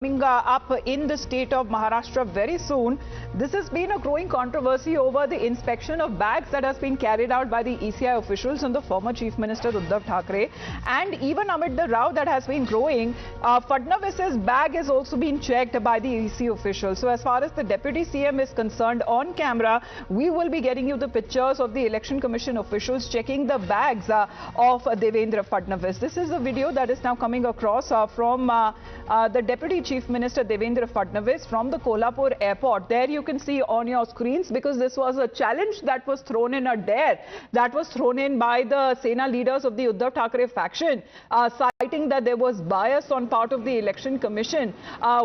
Coming up in the state of Maharashtra very soon. This has been a growing controversy over the inspection of bags that has been carried out by the ECI officials and the former Chief Minister Uddhav Thackeray. And even amid the row that has been growing, Fadnavis's bag is also being checked by the EC officials. So as far as the Deputy CM is concerned, on camera, we will be getting you the pictures of the Election Commission officials checking the bags of Devendra Fadnavis. This is a video that is now coming across from the Deputy Chief Minister Devendra Fadnavis from the Kolhapur Airport. There you can see on your screens, because this was a challenge that was thrown in, a dare that was thrown in by the Sena leaders of the Uddhav Thackeray faction, citing that there was bias on part of the Election Commission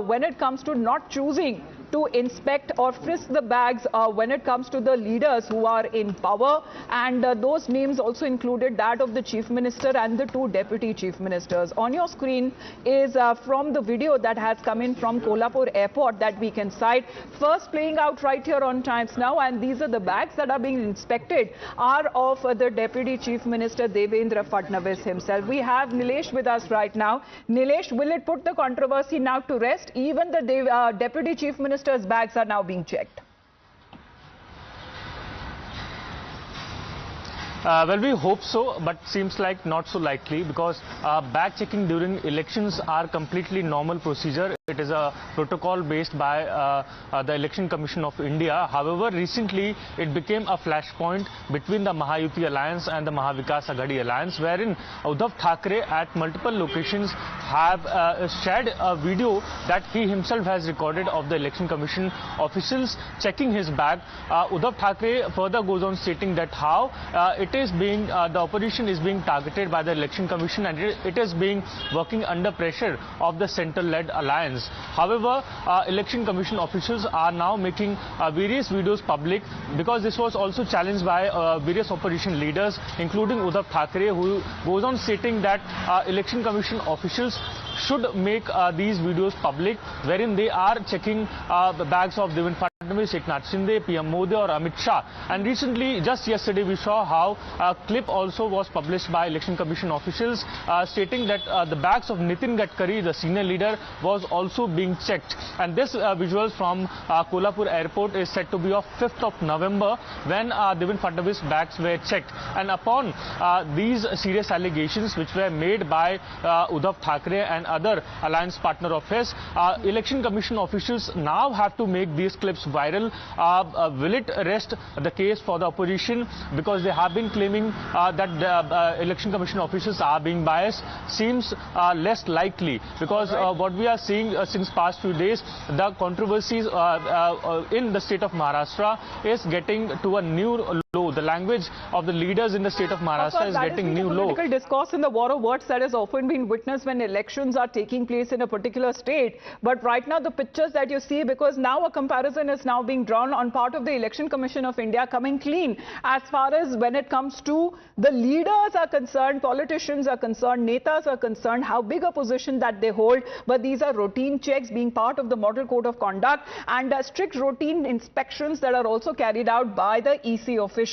when it comes to not choosing to inspect or frisk the bags when it comes to the leaders who are in power. And those names also included that of the Chief Minister and the two Deputy Chief Ministers. On your screen is from the video that has come in from Kolhapur Airport that we can cite. First playing out right here on Times Now, and these are the bags that are being inspected are of the Deputy Chief Minister Devendra Fadnavis himself. We have Nilesh with us right now. Nilesh, will it put the controversy now to rest? Even the Deputy Chief Minister's bags are now being checked. Well, we hope so, but seems like not so likely, because bag checking during elections are completely normal procedure. It is a protocol based by the Election Commission of India. However, recently it became a flashpoint between the Mahayuti Alliance and the Mahavikas Aghadi Alliance, wherein Uddhav Thackeray at multiple locations have shared a video that he himself has recorded of the Election Commission officials checking his bag. Uddhav Thackeray further goes on stating that how it is being, the opposition is being targeted by the Election Commission, and it is being working under pressure of the central-led alliance. However, Election Commission officials are now making various videos public, because this was also challenged by various opposition leaders, including Uddhav Thackeray, who goes on stating that Election Commission officials should make these videos public, wherein they are checking the bags of Devendra Fadnavis, Eknath Shinde, PM Modi or Amit Shah. And recently, just yesterday, we saw how a clip also was published by Election Commission officials stating that the bags of Nitin Gadkari, the senior leader, was also being checked. And this visuals from Kolhapur Airport is said to be of 5th of November, when Devendra Fadnavis bags were checked. And upon these serious allegations which were made by Uddhav Thackeray and other alliance partner of his, Election Commission officials now have to make these clips viral. Will it arrest the case for the opposition? Because they have been claiming that the Election Commission officials are being biased. Seems less likely, because what we are seeing since past few days, the controversies in the state of Maharashtra is getting to a new low. The language of the leaders in the state of Maharashtra is getting new low. Political discourse in the war of words that has often been witnessed when elections are taking place in a particular state. But right now, the pictures that you see, because now a comparison is now being drawn on part of the Election Commission of India coming clean as far as when it comes to the leaders are concerned, politicians are concerned, netas are concerned, how big a position that they hold. But these are routine checks being part of the Model Code of Conduct, and strict routine inspections that are also carried out by the EC officials.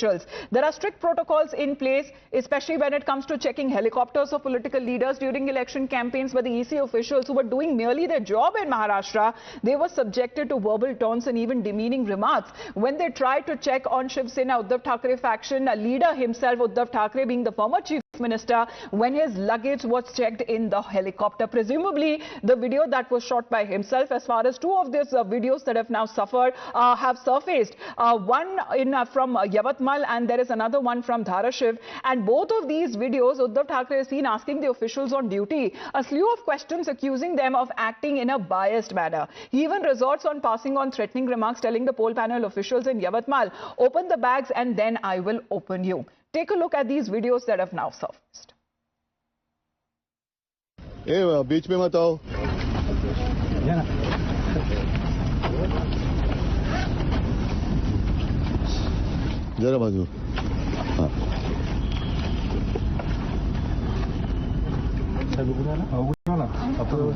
There are strict protocols in place, especially when it comes to checking helicopters of political leaders during election campaigns. But the EC officials who were doing merely their job in Maharashtra, they were subjected to verbal taunts and even demeaning remarks when they tried to check on Shiv Sena Uddhav Thackeray faction, a leader himself, Uddhav Thackeray being the former Chief Minister, when his luggage was checked in the helicopter. Presumably the video that was shot by himself, as far as two of these videos that have now have surfaced, one from Yavatmal, and there is another one from Dharashiv, and both of these videos Uddhav Thackeray is seen asking the officials on duty a slew of questions, accusing them of acting in a biased manner. He even resorts on passing on threatening remarks, telling the poll panel officials in Yavatmal, open the bags and then I will open you. Take a look at these videos that have now surfaced. Hey, beach mein mat aao. जरा बाजू.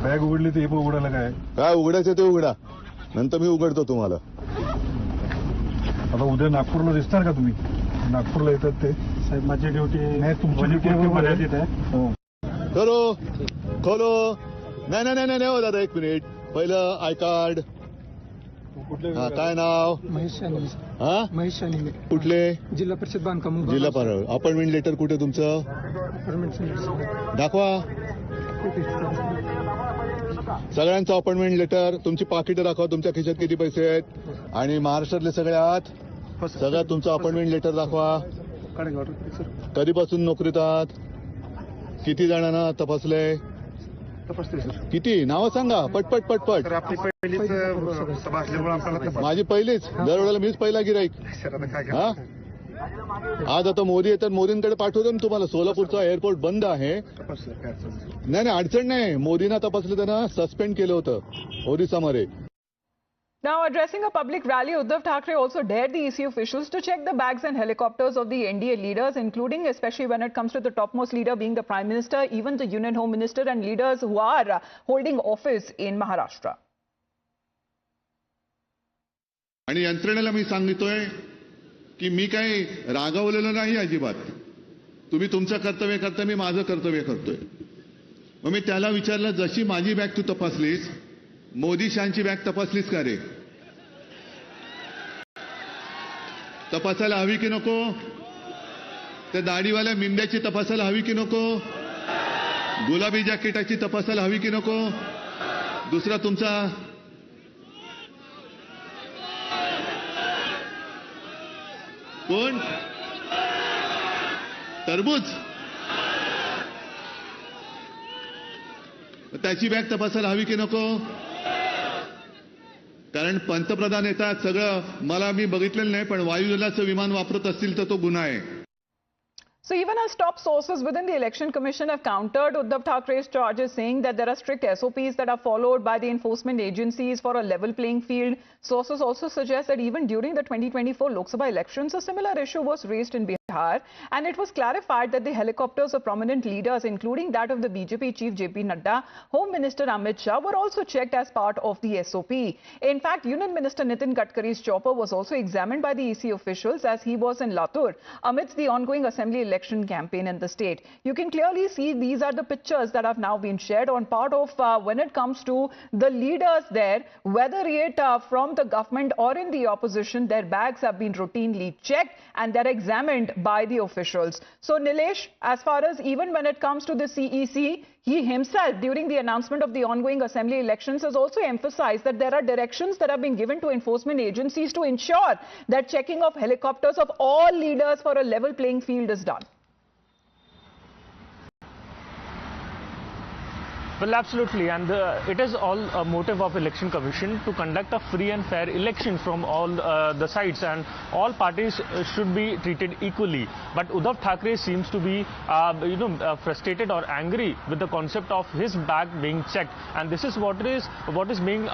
Bag उघडली तर हे पण उघडायला काय उघडायचं ते उघडा, नंतर मी उघडतो तुम्हाला. आता उद्या नागपूरला दिसणार का तुम्ही? नागपूरला येतात ते साहेब. माझी ड्युटी नाही, तुमची ड्युटी मर्यादित आहे. करो खोलो. नाही नाही नाही नाही हो दादा, एक मिनिट. पहिलं आय कार्ड. हा, काय नाव? महेश शानिंगे. हा, महेश शानिंगे. कुठले? जिल्हा परिषद बांधकाम जिल्हा परिषद. अपॉइंटमेंट लेटर कुठे तुमचं? दाखवा. सगळ्यांचं अपॉइंटमेंट लेटर, तुमची पाकिटं दाखवा, तुमच्या खिशात किती पैसे आहेत, आणि महाराष्ट्रातले सगळ्यात सगळ्यात तुमचं अपॉइंटमेंट लेटर दाखवा. कधीपासून नोकरीत आहात? किती जणांना तपासलंय? किती? नावं सांगा पटपट पटपट. माझी पहिलीच, दरवेळेला मीच पहिला गिराईक. हा, आज आता मोदी येतात, मोदींकडे पाठवतो ना तुम्हाला. सोलापूरचा एअरपोर्ट बंद आहे. नाही अडचण नाही. मोदींना तपासलं, त्यांना सस्पेंड केलं होतं ओरिसामध्ये. Now, addressing a public rally, Uddhav Thackeray also dared the EC officials to check the bags and helicopters of the NDA leaders, including especially when it comes to the topmost leader being the Prime Minister, even the Union Home Minister and leaders who are holding office in Maharashtra. आणि यंत्रणेला मी सांगतोय की मी काही रागावलेलो नाही अजिबात. तुम्ही तुमचं कर्तव्य करता, मी माझं कर्तव्य करतोय. मग मी त्याला विचारलं, जशी माझी बॅग तू तपासलीस, मोदी शांची बॅग तपासलीस का रे? तपासायला हवी की नको? त्या दाढीवाल्या मिंद्याची तपासायला हवी की नको? गुलाबी जॅकेटाची तपासायला हवी की नको? दुसरा तुमचा कोण? टरबूज. त्याची बॅग तपासायला हवी की नको? कारण पंतप्रधान येतात, सगळं मला मी बघितलेलं नाही, पण वायुदलाचं विमान वापरत असतील तर तो गुन्हा आहे. So even as top sources within the Election Commission have countered Uddhav Thackre's charges, saying that there are strict SOPs that are followed by the enforcement agencies for a level playing field. Sources also suggest that even during the 2024 Lok Sabha elections, a similar issue was raised in Bihar, and it was clarified that the helicopters of prominent leaders, including that of the BJP chief JP Nadda, Home Minister Amit Shah, were also checked as part of the SOP. In fact, Union Minister Nitin Gadkari's chopper was also examined by the EC officials as he was in Latur amidst the ongoing assembly election campaign in the state. You can clearly see these are the pictures that have now been shared on part of when it comes to the leaders there, whether it from the government or in the opposition, their bags have been routinely checked and they're examined by the officials. So Nilesh, as far as even when it comes to the CEC, he himself during the announcement of the ongoing assembly elections has also emphasized that there are directions that have been given to enforcement agencies to ensure that checking of helicopters of all leaders for a level playing field is done. Well, absolutely, and it is all a motive of Election Commission to conduct a free and fair election from all the sides, and all parties should be treated equally. But Uddhav Thackeray seems to be, frustrated or angry with the concept of his bag being checked, and this is what is being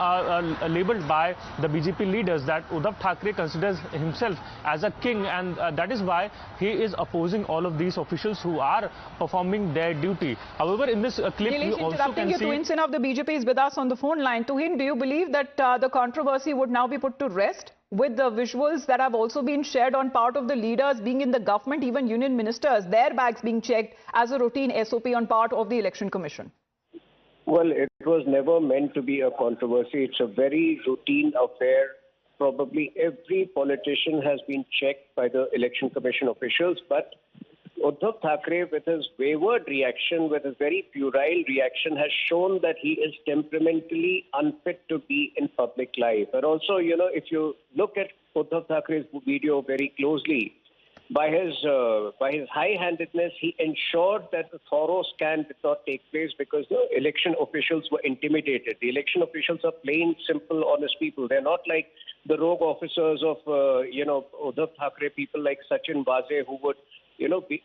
labelled by the BJP leaders, that Uddhav Thackeray considers himself as a king, and that is why he is opposing all of these officials who are performing their duty. However, in this clip, we also can see... Tuhin Sena of the BJP is with us on the phone line. Tuhin, do you believe that the controversy would now be put to rest with the visuals that have also been shared on part of the leaders being in the government, even union ministers, their bags being checked as a routine SOP on part of the Election Commission? Well, it was never meant to be a controversy. It's a very routine affair. Probably every politician has been checked by the Election Commission officials, but Uddhav Thackeray, with his wayward reaction, with his very puerile reaction, has shown that he is temperamentally unfit to be in public life. And also, if you look at Uddhav Thackeray's video very closely, by his high-handedness, he ensured that the thorough scan did not take place because the election officials were intimidated. The election officials are plain, simple, honest people. They're not like the rogue officers of, Uddhav Thackeray, people like Sachin Vaze who would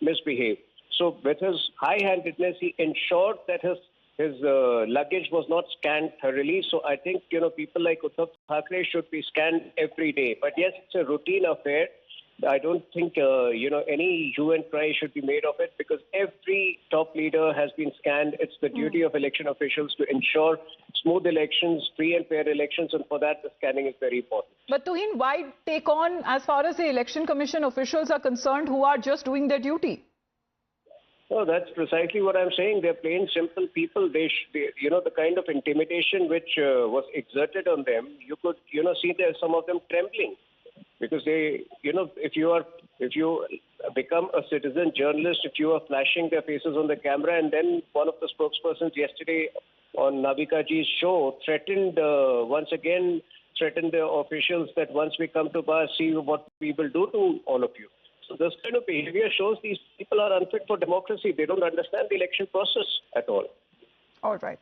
misbehave. So with his high-handedness, he ensured that his luggage was not scanned thoroughly. So I think, people like Uddhav Thackeray should be scanned every day. But yes, it's a routine affair. I don't think, any hue and cry should be made of it because every top leader has been scanned. It's the duty of election officials to ensure smooth elections, free and fair elections, and for that, the scanning is very important. But Tuhin, why take on as far as the Election Commission officials are concerned who are just doing their duty? No, that's precisely what I'm saying. They're plain, simple people. They the kind of intimidation which was exerted on them, you could, see there some of them trembling because they, if you become a citizen journalist, if you are flashing their faces on the camera, and then one of the spokespersons yesterday on Navika ji's show threatened the officials that once we come to power, see what we will do to all of you. So this kind of behavior shows these people are unfit for democracy. They don't understand the election process at all. All right.